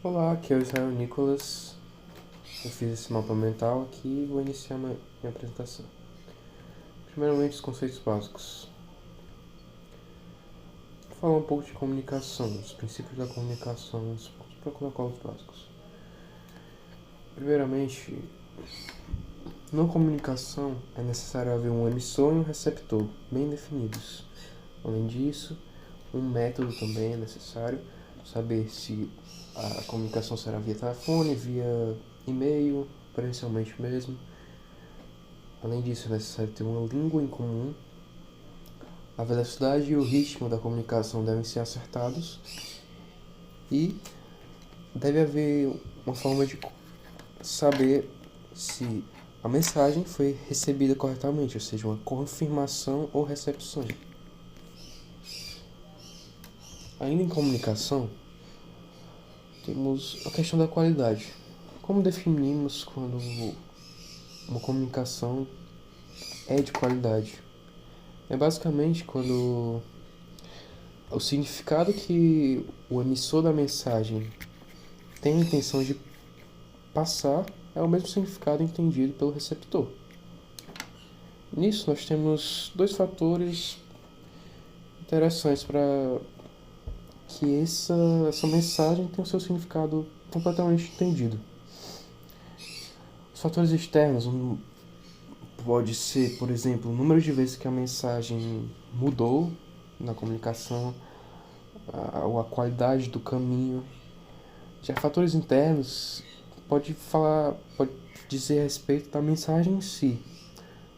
Olá, aqui é o Israel Nicolas. Eu fiz esse mapa mental aqui e vou iniciar minha apresentação. Primeiramente, os conceitos básicos. Vou falar um pouco de comunicação, os princípios da comunicação, os protocolos básicos. Primeiramente, na comunicação é necessário haver um emissor e um receptor bem definidos. Além disso, um método também é necessário, saber se a comunicação será via telefone, via e-mail, presencialmente mesmo. Além disso, é necessário ter uma língua em comum. A velocidade e o ritmo da comunicação devem ser acertados e deve haver uma forma de saber se a mensagem foi recebida corretamente, ou seja, uma confirmação ou recepção. Ainda em comunicação, temos a questão da qualidade. Como definimos quando uma comunicação é de qualidade? É basicamente quando o significado que o emissor da mensagem tem a intenção de passar é o mesmo significado entendido pelo receptor. Nisso nós temos dois fatores interessantes para que essa mensagem tenha o seu significado completamente entendido. Os fatores externos pode ser, por exemplo, o número de vezes que a mensagem mudou na comunicação, ou a qualidade do caminho. Já fatores internos pode dizer a respeito da mensagem em si.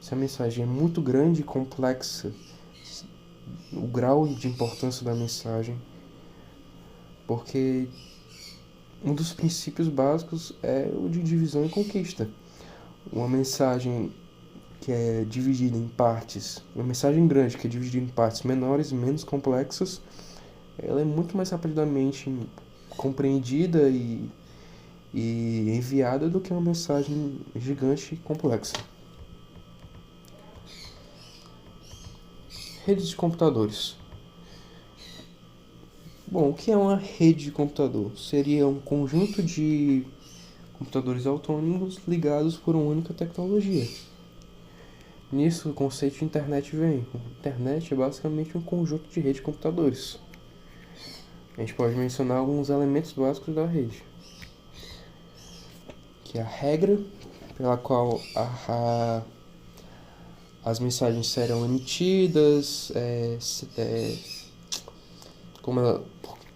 Se a mensagem é muito grande e complexa, o grau de importância da mensagem, porque um dos princípios básicos é o de divisão e conquista. Uma mensagem que é dividida em partes, uma mensagem grande que é dividida em partes menores e menos complexas, ela é muito mais rapidamente compreendida e enviada do que uma mensagem gigante e complexa. Redes de computadores. Bom, o que é uma rede de computador? Seria um conjunto de computadores autônomos ligados por uma única tecnologia. Nisso, o conceito de internet vem. A internet é basicamente um conjunto de rede de computadores. A gente pode mencionar alguns elementos básicos da rede, que é a regra pela qual as mensagens serão emitidas,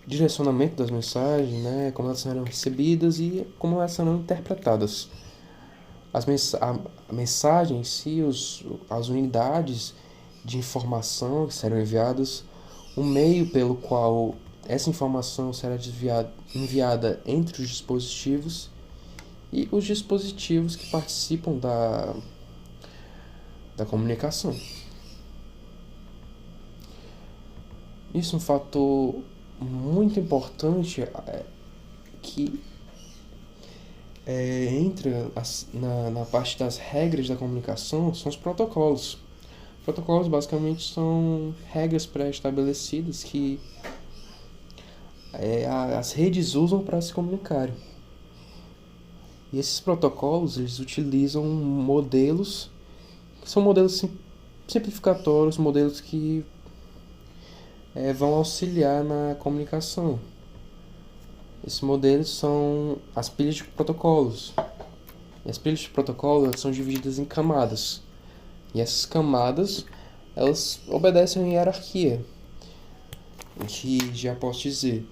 direcionamento das mensagens, né, como elas serão recebidas e como elas serão interpretadas. A mensagem em si, as unidades de informação que serão enviadas, o meio pelo qual essa informação será enviada entre os dispositivos e os dispositivos que participam da comunicação. Isso é um fator muito importante que entra na parte das regras da comunicação, são os protocolos. Protocolos basicamente são regras pré-estabelecidas que as redes usam para se comunicarem. E esses protocolos eles utilizam modelos que são modelos simplificatórios, modelos que vão auxiliar na comunicação. Esses modelos são as pilhas de protocolos. E as pilhas de protocolos são divididas em camadas. E essas camadas elas obedecem a hierarquia. Que já posso dizer,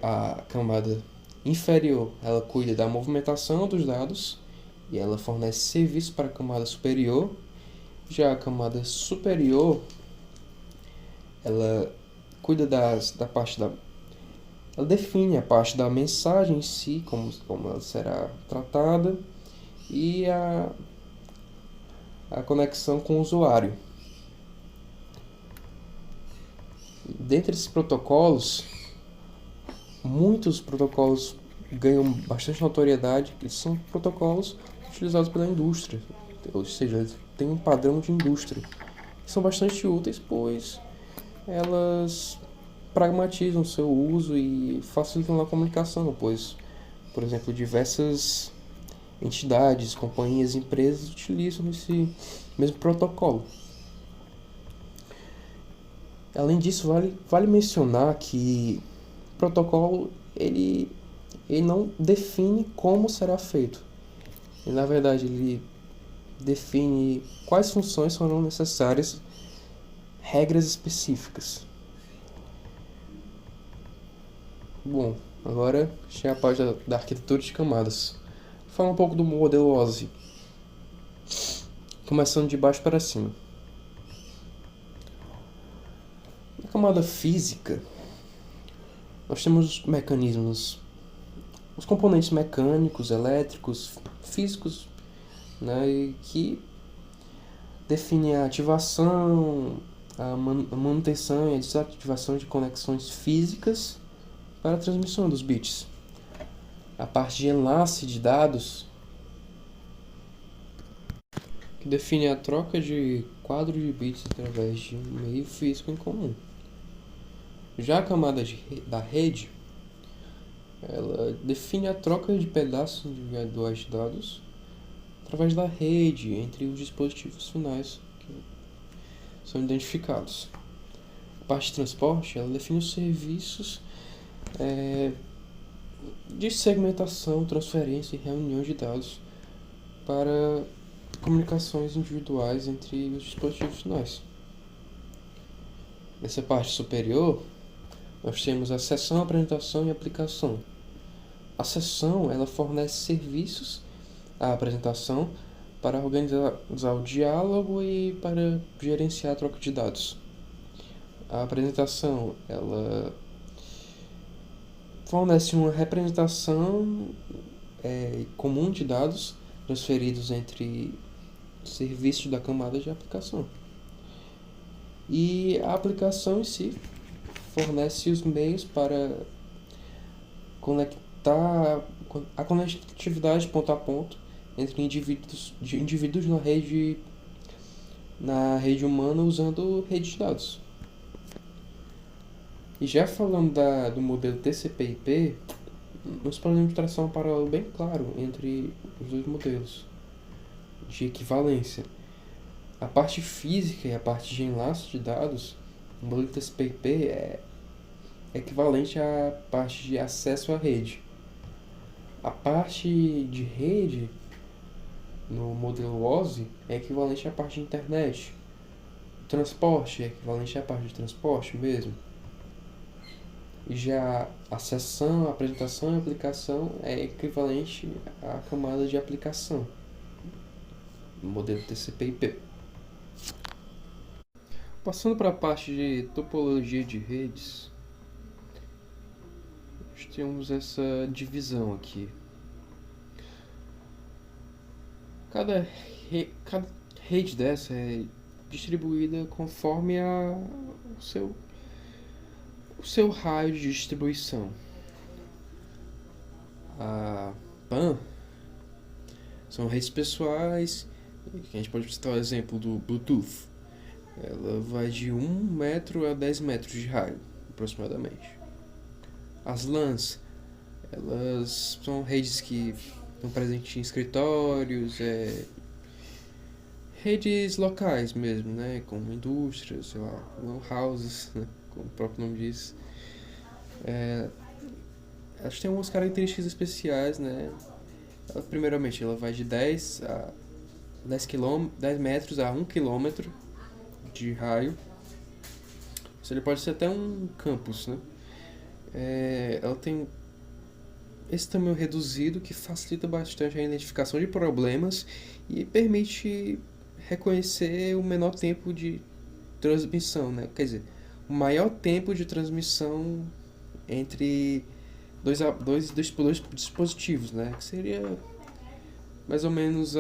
a camada inferior ela cuida da movimentação dos dados e ela fornece serviço para a camada superior. Já a camada superior ela cuida da parte da... Ela define a parte da mensagem em si, como ela será tratada, e a conexão com o usuário. Dentre esses protocolos, muitos protocolos ganham bastante notoriedade, que são protocolos utilizados pela indústria, ou seja, eles têm um padrão de indústria. São bastante úteis, pois elas pragmatizam o seu uso e facilitam a comunicação, pois, por exemplo, diversas entidades, companhias, empresas utilizam esse mesmo protocolo. Além disso, vale mencionar que o protocolo ele não define como será feito. E, na verdade, ele define quais funções serão necessárias, regras específicas. Bom, agora chega a parte da arquitetura de camadas. Vou falar um pouco do modelo OSI, começando de baixo para cima. Na camada física, nós temos mecanismos, os componentes mecânicos, elétricos, físicos, né, que definem a ativação, a manutenção e a desativação de conexões físicas para a transmissão dos bits. A parte de enlace de dados, que define a troca de quadro de bits através de um meio físico em comum. Já a camada da rede, ela define a troca de pedaços individuais de dados através da rede entre os dispositivos finais que são identificados. A parte de transporte, ela define os serviços de segmentação, transferência e reunião de dados para comunicações individuais entre os dispositivos finais. Nessa parte superior, nós temos a seção, apresentação e aplicação. A seção, ela fornece serviços à apresentação para organizar o diálogo e para gerenciar a troca de dados. A apresentação, ela fornece uma representação comum de dados transferidos entre serviços da camada de aplicação. E a aplicação em si fornece os meios para conectar a conectividade ponto a ponto entre indivíduos na rede humana usando rede de dados. E já falando do modelo TCP/IP, nós podemos traçar um paralelo bem claro entre os dois modelos de equivalência. A parte física e a parte de enlace de dados, o modelo TCP/IP é equivalente à parte de acesso à rede. A parte de rede, no modelo OSI, é equivalente à parte de internet. O transporte é equivalente à parte de transporte mesmo. E já a seção, a apresentação e a aplicação é equivalente à camada de aplicação, no modelo TCP/IP. Passando para a parte de topologia de redes, nós temos essa divisão aqui. Cada rede dessa é distribuída conforme o seu raio de distribuição. A PAN são redes pessoais, que a gente pode citar o exemplo do Bluetooth. Ela vai de 1 metro a 10 metros de raio, aproximadamente. As LANs, elas são redes que estão presentes em escritórios, redes locais mesmo, né, como indústrias, sei lá, houses, né, como o próprio nome diz. Elas têm algumas características especiais, né. Primeiramente, ela vai de 10 metros a 1 quilômetro de raio. Ele pode ser até um campus, né. Ela tem esse tamanho reduzido que facilita bastante a identificação de problemas e permite reconhecer o menor tempo de transmissão, né? Quer dizer, o maior tempo de transmissão entre dois dispositivos, né? Que seria mais ou menos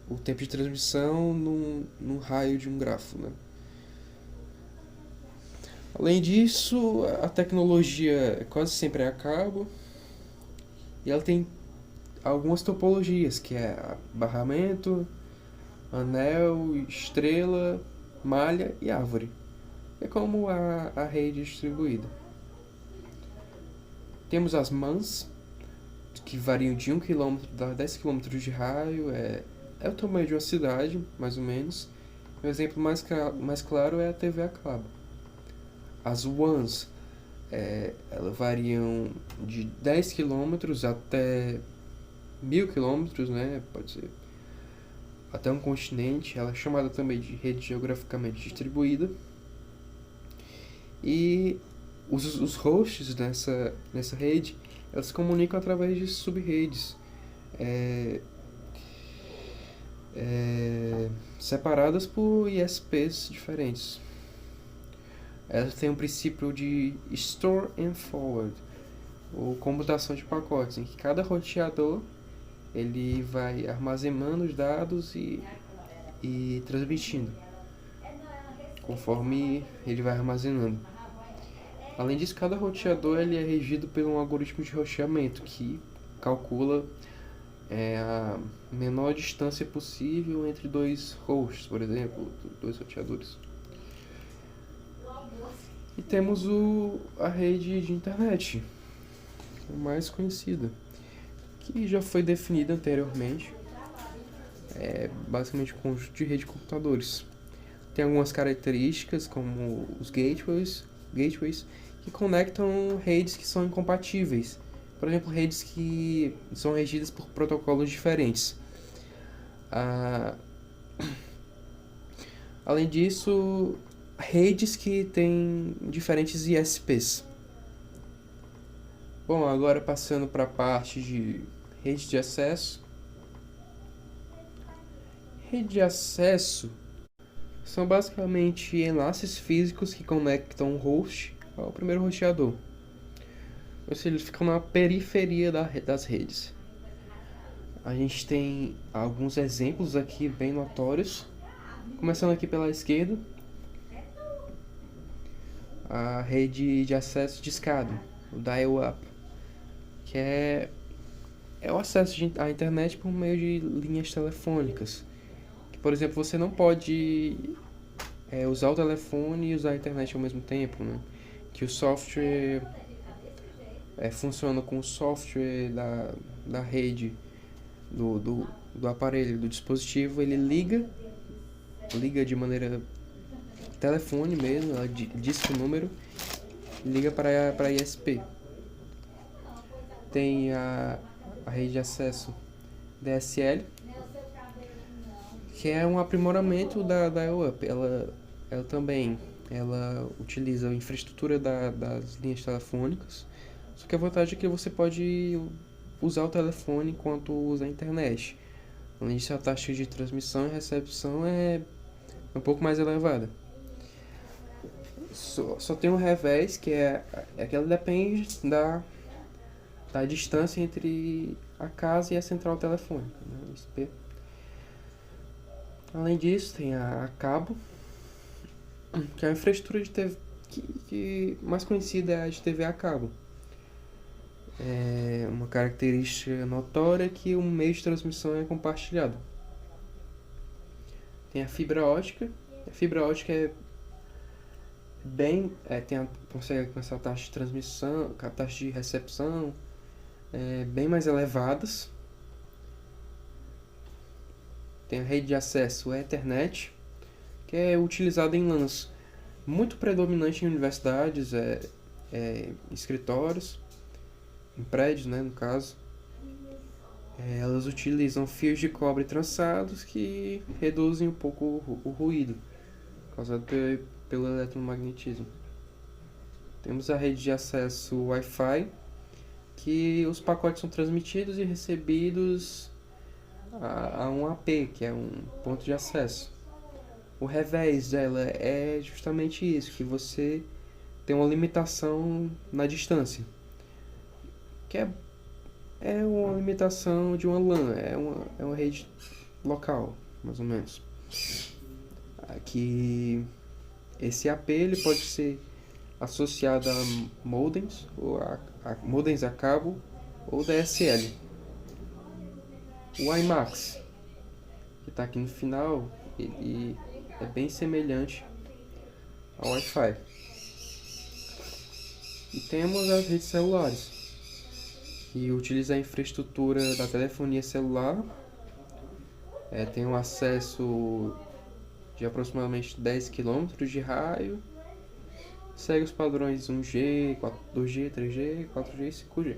o tempo de transmissão num raio de um grafo, né? Além disso, a tecnologia quase sempre é a cabo e ela tem algumas topologias, que é barramento, anel, estrela, malha e árvore. É como a rede distribuída. Temos as MANs, que variam de 1 km a 10 km de raio, é o tamanho de uma cidade, mais ou menos. O exemplo mais claro é a TV a cabo. As WANs, elas variam de 10 km até 1.000 km, né? Pode ser até um continente. Ela é chamada também de rede geograficamente distribuída. E os hosts nessa rede, elas se comunicam através de sub-redes separadas por ISPs diferentes. Elas têm um princípio de Store and Forward, ou comutação de pacotes, em que cada roteador ele vai armazenando os dados e transmitindo conforme ele vai armazenando. Além disso, cada roteador ele é regido por um algoritmo de roteamento que calcula a menor distância possível entre dois hosts, por exemplo, dois roteadores. E temos a rede de internet, a mais conhecida, que já foi definida anteriormente. É basicamente um conjunto de rede de computadores. Tem algumas características, como os gateways que conectam redes que são incompatíveis. Por exemplo, redes que são regidas por protocolos diferentes. Além disso, redes que têm diferentes ISPs. Bom, agora passando para a parte de rede de acesso. Rede de acesso são basicamente enlaces físicos que conectam o host ao primeiro roteador. Ou seja, eles ficam na periferia das redes. A gente tem alguns exemplos aqui bem notórios. Começando aqui pela esquerda, a rede de acesso de escada, o dial-up, que é o acesso à internet por meio de linhas telefônicas. Que, por exemplo, você não pode usar o telefone e usar a internet ao mesmo tempo, né? Que o software funciona com o software da rede do aparelho, do dispositivo. Ele liga de maneira telefone mesmo, ela disca o número e liga para ISP. Tem a rede de acesso DSL, que é um aprimoramento da dial-up. Ela também utiliza a infraestrutura das linhas telefônicas, só que a vantagem é que você pode usar o telefone enquanto usa a internet. Além disso, a taxa de transmissão e recepção é um pouco mais elevada. Só tem um revés, que é que ela depende da distância entre a casa e a central telefônica, né, ISP. Além disso, tem a cabo, que é a infraestrutura de TV que mais conhecida é a de TV a cabo. É uma característica notória que o meio de transmissão é compartilhado. Tem a fibra ótica. A fibra ótica consegue alcançar a taxa de transmissão, a taxa de recepção bem mais elevadas. Tem a rede de acesso Ethernet, que é utilizada em LANs, muito predominante em universidades, escritórios, em prédios, né, no caso. Elas utilizam fios de cobre trançados que reduzem um pouco o ruído causado pelo eletromagnetismo. Temos a rede de acesso Wi-Fi, que os pacotes são transmitidos e recebidos a um AP, que é um ponto de acesso. O revés dela é justamente isso, que você tem uma limitação na distância, que é uma limitação de uma LAN, é uma rede local, mais ou menos. Aqui, esse AP ele pode ser associado a modems, ou a modems a cabo, ou DSL. O IMAX, que está aqui no final, ele é bem semelhante ao Wi-Fi. E temos as redes celulares, que utiliza a infraestrutura da telefonia celular, tem um acesso de aproximadamente 10 quilômetros de raio, segue os padrões 1G, 2G, 3G, 4G e 5G.